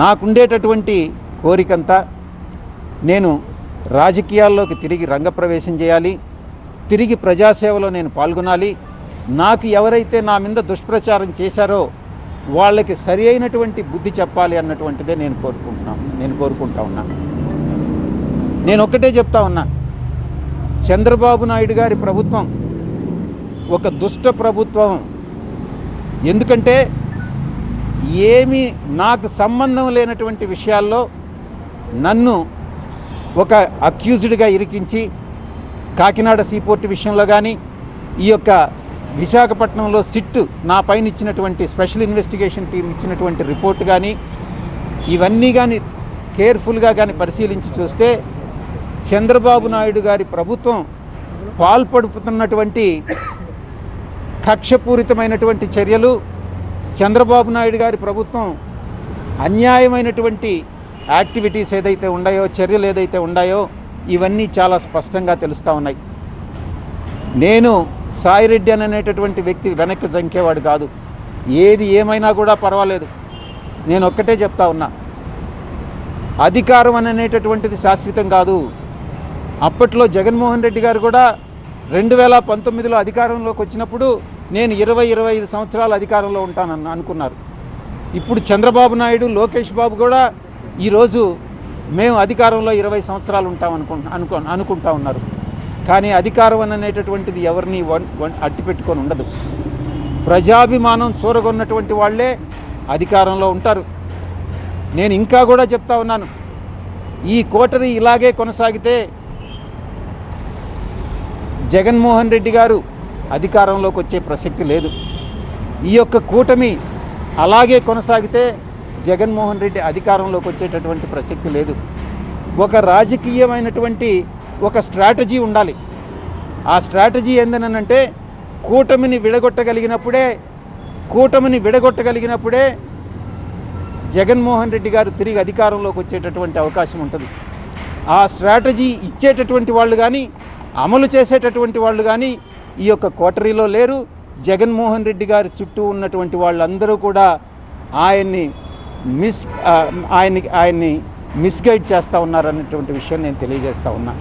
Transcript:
నాకుండేటటువంటి కోరికంతా నేను రాజకీయాల్లోకి తిరిగి రంగప్రవేశం చేయాలి, తిరిగి ప్రజాసేవలో నేను పాల్గొనాలి. నాకు ఎవరైతే నా మీద దుష్ప్రచారం చేశారో వాళ్ళకి సరి అయినటువంటి బుద్ధి చెప్పాలి అన్నటువంటిదే నేను కోరుకుంటా ఉన్నా. నేను ఒక్కటే చెప్తా ఉన్నా, చంద్రబాబు నాయుడు గారి ప్రభుత్వం ఒక దుష్ట ప్రభుత్వం. ఎందుకంటే ఏమీ నాకు సంబంధం లేనటువంటి విషయాల్లో నన్ను ఒక అక్యూజ్డ్గా ఇరికించి కాకినాడ సీపోర్ట్ విషయంలో కానీ, ఈ యొక్క విశాఖపట్నంలో సిట్ నా పైన ఇచ్చినటువంటి స్పెషల్ ఇన్వెస్టిగేషన్ టీం ఇచ్చినటువంటి రిపోర్ట్ కానీ, ఇవన్నీ కానీ కేర్ఫుల్గా కానీ పరిశీలించి చూస్తే చంద్రబాబు నాయుడు గారి ప్రభుత్వం పాల్పడుతున్నటువంటి కక్షపూరితమైనటువంటి చర్యలు, చంద్రబాబు నాయుడు గారి ప్రభుత్వం అన్యాయమైనటువంటి యాక్టివిటీస్ ఏదైతే ఉన్నాయో, చర్యలు ఏదైతే ఉన్నాయో, ఇవన్నీ చాలా స్పష్టంగా తెలుస్తూ ఉన్నాయి. నేను సాయిరెడ్డి అనేటటువంటి వ్యక్తి వెనక్కి జంకేవాడు కాదు. ఏది ఏమైనా కూడా పర్వాలేదు. నేను ఒక్కటే చెప్తా ఉన్నా, అధికారం అనేటటువంటిది శాశ్వతం కాదు. అప్పట్లో జగన్మోహన్ రెడ్డి గారు కూడా 2019లో అధికారంలోకి వచ్చినప్పుడు నేను 20-25 సంవత్సరాలు అధికారంలో ఉంటానని అనుకున్నారు. ఇప్పుడు చంద్రబాబు నాయుడు, లోకేష్ బాబు కూడా ఈరోజు మేము అధికారంలో 20 సంవత్సరాలు ఉంటాం అనుకుంటా ఉన్నారు. కానీ అధికారం అనేటటువంటిది ఎవరిని అట్టిపెట్టుకొని ఉండదు. ప్రజాభిమానం చూరగొన్నటువంటి వాళ్ళే అధికారంలో ఉంటారు. నేను ఇంకా కూడా చెప్తా ఉన్నాను, ఈ కోటరీ ఇలాగే కొనసాగితే జగన్మోహన్ రెడ్డి గారు అధికారంలోకి వచ్చే ప్రసక్తి లేదు. ఈ యొక్క కూటమి అలాగే కొనసాగితే జగన్మోహన్ రెడ్డి అధికారంలోకి వచ్చేటటువంటి ప్రసక్తి లేదు. ఒక రాజకీయమైనటువంటి ఒక స్ట్రాటజీ ఉండాలి. ఆ స్ట్రాటజీ ఏందనంటే కూటమిని విడగొట్టగలిగినప్పుడే జగన్మోహన్ రెడ్డి గారు తిరిగి అధికారంలోకి వచ్చేటటువంటి అవకాశం ఉంటుంది. ఆ స్ట్రాటజీ ఇచ్చేటటువంటి వాళ్ళు కానీ, అమలు చేసేటటువంటి వాళ్ళు కానీ ఈ యొక్క కోటరీలో లేరు. జగన్మోహన్ రెడ్డి గారి చుట్టూ ఉన్నటువంటి వాళ్ళందరూ కూడా ఆయన్ని మిస్గైడ్ చేస్తూ ఉన్నారనేటువంటి విషయం నేను తెలియజేస్తూ ఉన్నా.